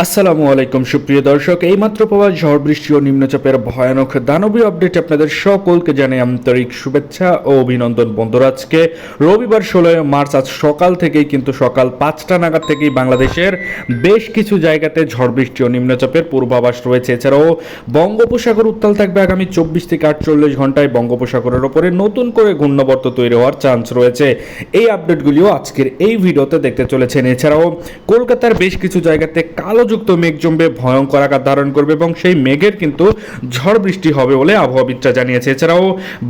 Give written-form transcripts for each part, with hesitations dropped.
আসসালামু আলাইকুম সুপ্রিয় দর্শক, এইমাত্র পাওয়া ঝড় বৃষ্টি ও নিম্নচাপের ভয়ানক দানবীয় আপডেট আপনাদের সকলকে জানাই আন্তরিক শুভেচ্ছা ও অভিনন্দন। বন্ধুরা, আজকে রবিবার 16 মার্চ, আজ সকাল থেকেই কিন্তু সকাল 5টা নাগাদ থেকেই বাংলাদেশের বেশ কিছু জায়গাতে ঝড় বৃষ্টি ও নিম্নচাপের পূর্বাভাস রয়েছে। এছাড়াও বঙ্গোপসাগর উত্তাল থাকবে আগামী 24 থেকে 48 ঘন্টায়। বঙ্গোপসাগরের ওপরে নতুন করে ঘূর্ণাবর্ত তৈরি হওয়ার চান্স রয়েছে। এই আপডেটগুলিও আজকের এই ভিডিওতে দেখতে চলেছেন। এছাড়াও কলকাতার বেশ কিছু জায়গাতে কালোযুক্ত মেঘ জমবে, ভয়ঙ্কর আকার ধারণ করবে এবং সেই মেঘের কিন্তু ঝড় বৃষ্টি হবে বলে আবহাওয়াবিদরা জানিয়েছে। এছাড়াও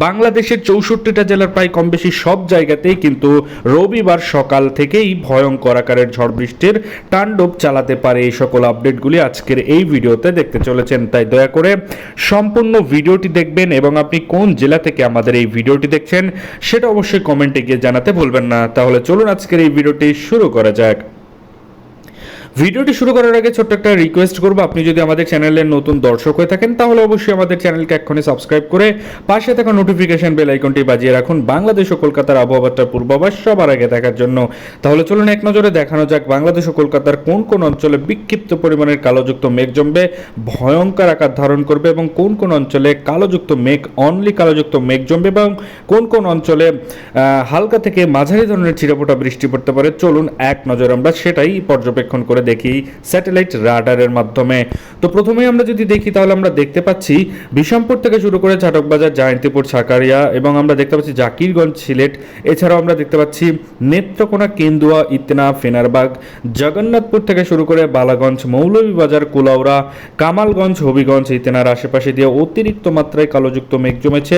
বাংলাদেশের 64টা জেলার প্রায় কম বেশি সব জায়গাতেই কিন্তু রবিবার সকাল থেকেই ভয়ঙ্কর আকারের ঝড় বৃষ্টির তাণ্ডব চালাতে পারে। এই সকল আপডেটগুলি আজকের এই ভিডিওতে দেখতে চলেছেন, তাই দয়া করে সম্পূর্ণ ভিডিওটি দেখবেন এবং আপনি কোন জেলা থেকে আমাদের এই ভিডিওটি দেখছেন সেটা অবশ্যই কমেন্টে গিয়ে জানাতে ভুলবেন না। তাহলে চলুন আজকের এই ভিডিওটি শুরু করা যাক। ভিডিওটি শুরু করার আগে ছোট্ট একটা রিকোয়েস্ট করবো, আপনি যদি আমাদের চ্যানেলের নতুন দর্শক হয়ে থাকেন তাহলে অবশ্যই আমাদের চ্যানেলকে এক্ষুনি সাবস্ক্রাইব করে পাশে থাকা নোটিফিকেশন বেল আইকনটি বাজিয়ে রাখুন বাংলাদেশ ও কলকাতার আবহাওয়ার পূর্বাভাস সবার আগে দেখার জন্য। তাহলে চলুন এক নজরে দেখানো যাক বাংলাদেশ ও কলকাতার কোন কোন অঞ্চলে বিক্ষিপ্ত পরিমাণের কালোযুক্ত মেঘ জমবে, ভয়ঙ্কর আকার ধারণ করবে এবং কোন কোন অঞ্চলে কালোযুক্ত মেঘ, অনলি কালোযুক্ত মেঘ জমবে এবং কোন কোন অঞ্চলে হালকা থেকে মাঝারি ধরনের ছিটেফোঁটা বৃষ্টি পড়তে পারে। চলুন এক নজরে আমরা সেটাই পর্যবেক্ষণ করে দেখি স্যাটেলাইট রাডারের মাধ্যমে। তো প্রথমেই আমরা যদি দেখি তাহলে আমরা দেখতে পাচ্ছি বিশামপুর থেকে শুরু করে চাটকবাজার, জায়ন্তীপুর, ছাকারিয়া এবং আমরা দেখতে পাচ্ছি জাকিরগঞ্জ, সিলেট। এছাড়াও আমরা দেখতে পাচ্ছি নেত্রকোনা, কেন্দুয়া, ইতনা, ফেনারবাগ, জগন্নাথপুর থেকে শুরু করে বালাগঞ্জ, মৌলভীবাজার, কুলাউড়া, কামালগঞ্জ, হবিগঞ্জ, ইতনার আশেপাশে দিয়ে অতিরিক্ত মাত্রায় কালোযুক্ত মেঘ জমেছে,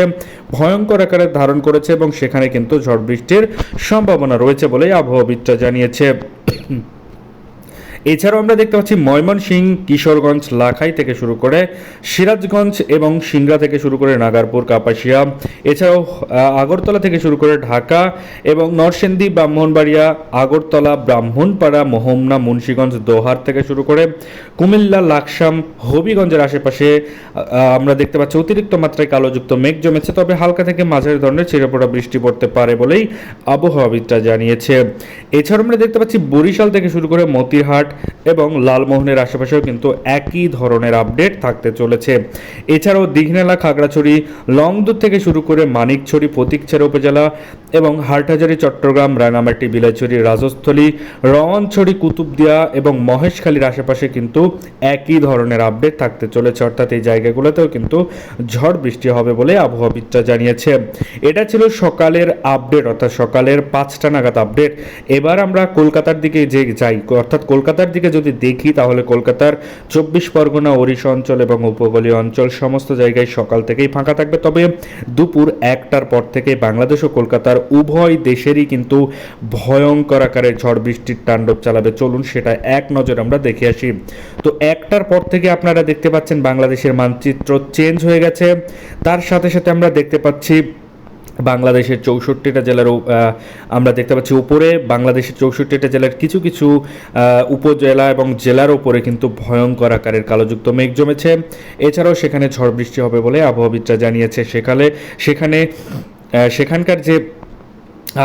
ভয়ঙ্কর আকারে ধারণ করেছে এবং সেখানে কিন্তু ঝড় বৃষ্টির সম্ভাবনা রয়েছে বলে আবহাওয়াবিদরা জানিয়েছে। এছাড়াও আমরা দেখতে পাচ্ছি ময়মনসিংহ, কিশোরগঞ্জ, লাখাই থেকে শুরু করে সিরাজগঞ্জ এবং সিংড়া থেকে শুরু করে নাগারপুর, কাপাসিয়া, এছাড়াও আগরতলা থেকে শুরু করে ঢাকা এবং নরসিংদী, ব্রাহ্মণবাড়িয়া, আগরতলা, ব্রাহ্মণপাড়া, মোহনা, মুন্সিগঞ্জ, দোহার থেকে শুরু করে কুমিল্লা, লাকসাম, হবিগঞ্জের আশেপাশে আমরা দেখতে পাচ্ছি অতিরিক্ত মাত্রায় কালোযুক্ত মেঘ জমেছে, তবে হালকা থেকে মাঝারি ধরনের ছিটেফোঁটা বৃষ্টি পড়তে পারে বলেই আবহাওয়াবিদরা জানিয়েছে। এছাড়াও আমরা দেখতে পাচ্ছি বরিশাল থেকে শুরু করে মতিহাট এবং লালমোহনের আশেপাশেও কিন্তু একই ধরনের আপডেট থাকতে চলেছে। এছাড়াও দীঘনালা, খাগড়াছড়ি, লংদুর থেকে শুরু করে মানিকছড়ি, ফটিকছড়ি উপজেলা এবং হাটহাজারী, চট্টগ্রাম, রাঙামাটি, বিলাইছড়ি, রাজস্থলী, রওয়ানছড়ি, কুতুবদিয়া এবং মহেশখালীর আশেপাশে কিন্তু একই ধরনের আপডেট থাকতে চলেছে, অর্থাৎ এই জায়গাগুলোতেও কিন্তু ঝড় বৃষ্টি হবে বলে আবহাওয়াবিদরা জানিয়েছে। এটা ছিল সকালের আপডেট, অর্থাৎ সকালের 5টা নাগাদ আপডেট। এবার আমরা কলকাতার দিকে যে যাই, অর্থাৎ কলকাতার দিকে যদি দেখি তাহলে কলকাতার 24 পরগনা, ওড়িশা অঞ্চল এবং উপকূলীয় অঞ্চল সমস্ত জায়গায় সকাল থেকেই ফাঁকা থাকবে, তবে দুপুর 1টার পর থেকে বাংলাদেশ ও কলকাতার উভয় দেশেরই কিন্তু ভয়ঙ্কর আকারের ঝড় বৃষ্টির তাণ্ডব চালাবে। চলুন সেটা এক নজর আমরা দেখে আসি। তো 1টার পর থেকে আপনারা দেখতে পাচ্ছেন বাংলাদেশের মানচিত্র চেঞ্জ হয়ে গেছে। তার সাথে সাথে আমরা দেখতে পাচ্ছি বাংলাদেশের 64টা জেলারও আমরা দেখতে পাচ্ছি উপরে বাংলাদেশের 64টা জেলার কিছু কিছু উপজেলা এবং জেলার উপরে কিন্তু ভয়ঙ্কর আকারের কালোযুক্ত মেঘ জমেছে। এছাড়াও সেখানে ঝড় বৃষ্টি হবে বলে আবহাওয়াবিদরা জানিয়েছে। সেখানকার যে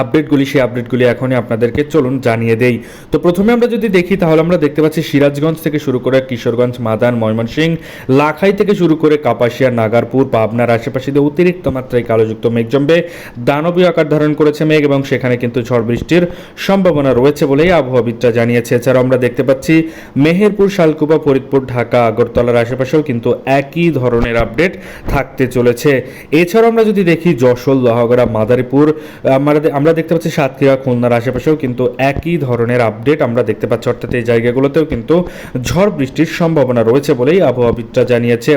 আপডেটগুলি, সেই আপডেটগুলি এখনই আপনাদেরকে চলুন জানিয়ে দেই। তো প্রথমে আমরা যদি দেখি তাহলে আমরা দেখতে পাচ্ছি সিরাজগঞ্জ থেকে শুরু করে কিশোরগঞ্জ, মাদান, ময়মনসিংহ, লাখাই থেকে শুরু করে কাপাসিয়া, নাগারপুর, পাবনার আশেপাশে দিয়ে অতিরিক্ত মাত্রায় কালোযুক্ত মেঘ জমবে, দানবীয় আকার ধারণ করেছে মেঘ এবং সেখানে কিন্তু ঝড় বৃষ্টির সম্ভাবনা রয়েছে বলেই আবহাওয়াবিদরা জানিয়েছে। এছাড়াও আমরা দেখতে পাচ্ছি মেহেরপুর, শালকুপা, ফরিদপুর, ঢাকা, আগরতলার আশেপাশেও কিন্তু একই ধরনের আপডেট থাকতে চলেছে। এছাড়াও আমরা যদি দেখি যশোর, লোহাগড়া, মাদারীপুর, আমরা দেখতে পাচ্ছি সাতক্ষীরা, খুলনার আশেপাশেও কিন্তু একই ধরনের আপডেট আমরা দেখতে পাচ্ছি, অর্থাৎ এই জায়গাগুলোতেও কিন্তু ঝড় বৃষ্টির সম্ভাবনা রয়েছে বলেই আবহাওয়াবিদরা জানিয়েছে।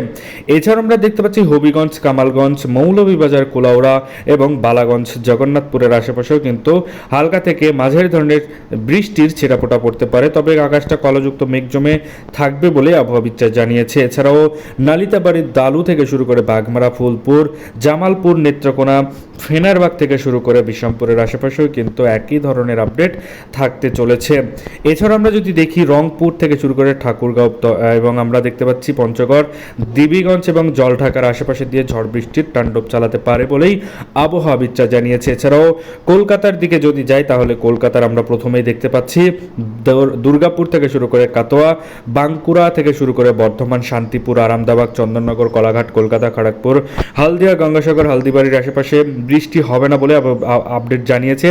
এছাড়াও আমরা দেখতে পাচ্ছি হবিগঞ্জ, কামালগঞ্জ, মৌলভীবাজার, কুলাউড়া এবং বালাগঞ্জ, জগন্নাথপুরের আশেপাশেও কিন্তু হালকা থেকে মাঝারি ধরনের বৃষ্টির ছিটাফোঁটা পড়তে পারে, তবে আকাশটা কালোযুক্ত মেঘ জমে থাকবে বলে আবহাওয়াবিদরা জানিয়েছে। এছাড়াও নালিতাবাড়ির দালু থেকে শুরু করে বাঘমারা, ফুলপুর, জামালপুর, নেত্রকোনা, ফেনারবাগ থেকে শুরু করে বিশামপুরের আশেপাশেও কিন্তু একই ধরনের আপডেট থাকতে চলেছে। এছাড়া আমরা যদি দেখি রংপুর থেকে শুরু করে ঠাকুরগাঁও এবং আমরা দেখতে পাচ্ছি পঞ্চগড়, দেবীগঞ্জ এবং জলঢাকার আশেপাশে দিয়ে ঝড় বৃষ্টির তাণ্ডব চালাতে পারে বলেই আবহাওয়াবিদরা জানিয়েছে। এছাড়াও কলকাতার দিকে যদি যাই তাহলে কলকাতার আমরা প্রথমেই দেখতে পাচ্ছি দুর্গাপুর থেকে শুরু করে কাটোয়া, বাঁকুড়া থেকে শুরু করে বর্ধমান, শান্তিপুর, আরামদাবাগ, চন্দননগর, কলাঘাট, কলকাতা, খড়গপুর, হলদিয়া, গঙ্গাসাগর, হলদিবাড়ির আশেপাশে বৃষ্টি হবে না বলে আপডেট জানিয়েছে।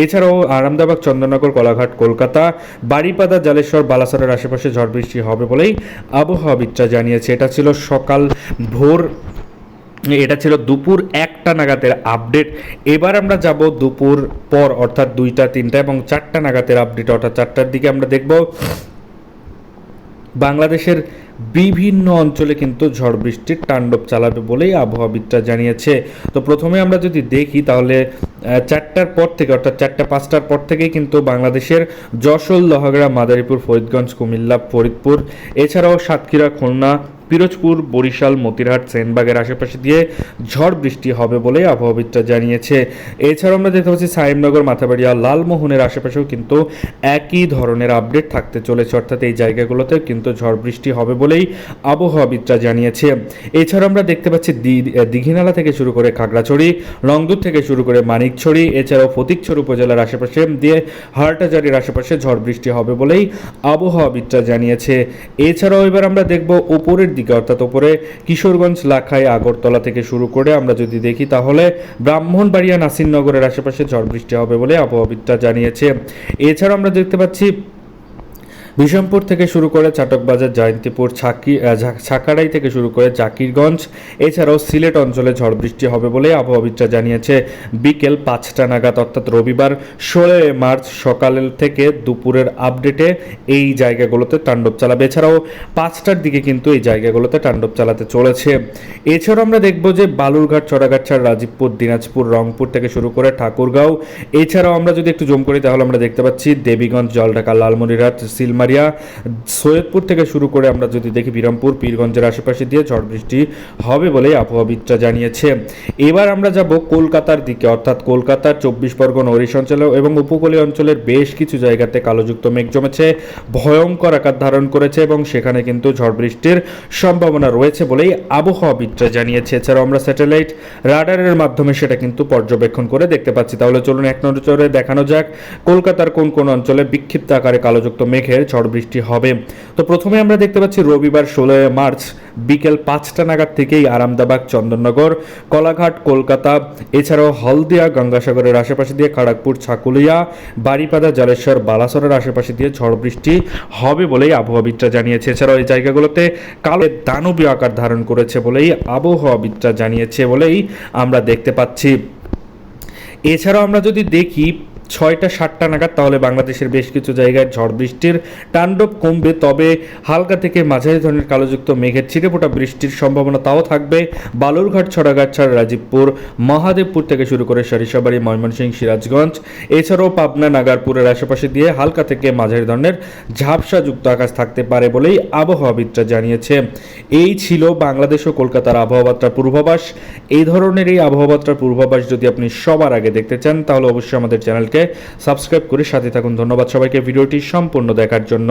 এছাড়াও আরামদাবাগ, চন্দননগর, কলাঘাট, কলকাতা, বারিপাদা, জালেশ্বর, বালাসরের আশেপাশে ঝড় বৃষ্টি হবে বলেই আবহাওয়াবিদরা জানিয়েছে। এটা ছিল এটা ছিল দুপুর 1টা নাগাদের আপডেট। এবার আমরা যাব দুপুর পর অর্থাৎ 2টা, 3টা এবং 4টা নাগাদের আপডেট। অর্থাৎ 4টার দিকে আমরা দেখব বাংলাদেশের বিভিন্ন অঞ্চলে কিন্তু ঝড় বৃষ্টির তাণ্ডব চালাবে বলেই আবহাওয়াবিদরা জানিয়েছে। তো প্রথমে আমরা যদি দেখি তাহলে 4টার পর থেকে অর্থাৎ 4টা 5টার পর থেকেই কিন্তু বাংলাদেশের যশোর, লোহাগড়া, মাদারীপুর, ফরিদগঞ্জ, কুমিল্লা, ফরিদপুর, এছাড়াও সাতক্ষীরা, খুলনা, পিরোজপুর, বরিশাল, মতিরহাট, সেনবাগের আশেপাশে দিয়ে ঝড় বৃষ্টি হবে বলে আবহাওয়াবিদরা জানিয়েছে। এছাড়াও আমরা দেখতে পাচ্ছি সাইমনগর, মাথাবাড়িয়া, লালমোহনের আশেপাশেও কিন্তু একই ধরনের আপডেট থাকতে চলেছে, অর্থাৎ এই জায়গাগুলোতে কিন্তু ঝড় বৃষ্টি হবে বলেই আবহাওয়াবিদরা জানিয়েছে। এছাড়া আমরা দেখতে পাচ্ছি দীঘিনালা থেকে শুরু করে খাগড়াছড়ি, রংদুর থেকে শুরু করে মানিকছড়ি, এছাড়াও ফটিকছড়ি উপজেলার আশেপাশে দিয়ে হাটহাজারীর আশেপাশে ঝড় বৃষ্টি হবে বলেই আবহাওয়াবিদরা জানিয়েছে। এছাড়াও এবার আমরা দেখব উপরের দিকে অর্থাৎ উপরে কিশোরগঞ্জ, লাখাই, আগরতলা থেকে শুরু করে আমরা যদি দেখি তাহলে ব্রাহ্মণবাড়িয়া, নাসিরনগরের আশেপাশে ঝড় বৃষ্টি হবে বলে আবহাওয়াবিদরা জানিয়েছে। এছাড়া আমরা দেখতে পাচ্ছি বিশামপুর থেকে শুরু করে চাটকবাজার, জয়ন্তীপুর, ছাকাড়াই থেকে শুরু করে জাকিরগঞ্জ, এছাড়াও সিলেট অঞ্চলে ঝড় বৃষ্টি হবে বলে আবহাওয়াবিদরা জানিয়েছে। বিকেল 5টা নাগাদ অর্থাৎ রবিবার 16 মার্চ সকাল থেকে দুপুরের আপডেটে এই জায়গাগুলোতে তাণ্ডব চালাবে। এছাড়াও 5টার দিকে কিন্তু এই জায়গাগুলোতে তাণ্ডব চালাতে চলেছে। এছাড়াও আমরা দেখব যে বালুরঘাট, চড়াগাছাড়, রাজীবপুর, দিনাজপুর, রংপুর থেকে শুরু করে ঠাকুরগাঁও, এছাড়াও আমরা যদি একটু জুম করি তাহলে আমরা দেখতে পাচ্ছি দেবীগঞ্জ, জলঢাকা, লালমনিরহাট, সিলমারিয়া, সৈয়দপুর থেকে শুরু করে আমরা যদি দেখি বিরামপুর, পীরগঞ্জের আশেপাশে দিয়ে ঝড় বৃষ্টি হবে বলে আবহাওয়াবিদরা জানিয়েছে। এবার আমরা যাব কলকাতার দিকে অর্থাৎ কলকাতার 24 পরগনা, ওড়িশ অঞ্চলে এবং উপকূলীয় অঞ্চলের বেশ কিছু জায়গাতে কালোযুক্ত মেঘ জমেছে, ভয়ঙ্কর আকার ধারণ করেছে এবং সেখানে কিন্তু ঝড় বৃষ্টির সম্ভাবনা রয়েছে বলেই আবহাওয়াবিদরা জানিয়েছে। এছাড়াও আমরা স্যাটেলাইট রাডারের মাধ্যমে সেটা কিন্তু পর্যবেক্ষণ করে দেখতে পাচ্ছি। তাহলে চলুন এক নজরে দেখানো যাক কলকাতার কোন কোন অঞ্চলে বিক্ষিপ্ত আকারে কালোযুক্ত মেঘের ঝড় বৃষ্টি হবে। তো প্রথমে আমরা দেখতে পাচ্ছি রবিবার 16 মার্চ বিকেল 5টা নাগাদ থেকেই আরামদাবাগ, চন্দননগর, কলাঘাট, কলকাতা, এছাড়াও হলদিয়া, গঙ্গাসাগরের আশেপাশে দিয়ে খড়গপুর, ছাকুলিয়া, বারিপাদা, জালেশ্বর, বালাসরের আশেপাশে দিয়ে ঝড় বৃষ্টি হবে বলেই আবহাওয়াবিদরা জানিয়েছে। এছাড়াও এই জায়গাগুলোতে কালো দানবীয় আকার ধারণ করেছে বলেই আবহাওয়াবিদরা জানিয়েছে বলেই আমরা দেখতে পাচ্ছি। এছাড়াও আমরা যদি দেখি 6টা 7টা নাগাদ তাহলে বাংলাদেশের বেশ কিছু জায়গায় ঝড় বৃষ্টির তাণ্ডব কমবে, তবে হালকা থেকে মাঝারি ধরনের কালোযুক্ত মেঘের ছিটেফোঁটা বৃষ্টির সম্ভাবনা তাও থাকবে। বালুরঘাট, ছড়াগাছাড়, রাজীবপুর, মহাদেবপুর থেকে শুরু করে সরিষাবাড়ি, ময়মনসিংহ, সিরাজগঞ্জ, এছাড়াও পাবনা, নাগারপুরের আশেপাশে দিয়ে হালকা থেকে মাঝারি ধরনের ঝাপসাযুক্ত আকাশ থাকতে পারে বলেই আবহাওয়াবিদরা জানিয়েছে। এই ছিল বাংলাদেশ ও কলকাতার আবহাওয়াবার্তার পূর্বাভাস। এই ধরনের এই আবহাওয়াবার্তার পূর্বাভাস যদি আপনি সবার আগে দেখতে চান তাহলে অবশ্যই আমাদের চ্যানেলকে সাবস্ক্রাইব করে সাথে থাকুন। ধন্যবাদ সবাইকে ভিডিওটি সম্পূর্ণ দেখার জন্য।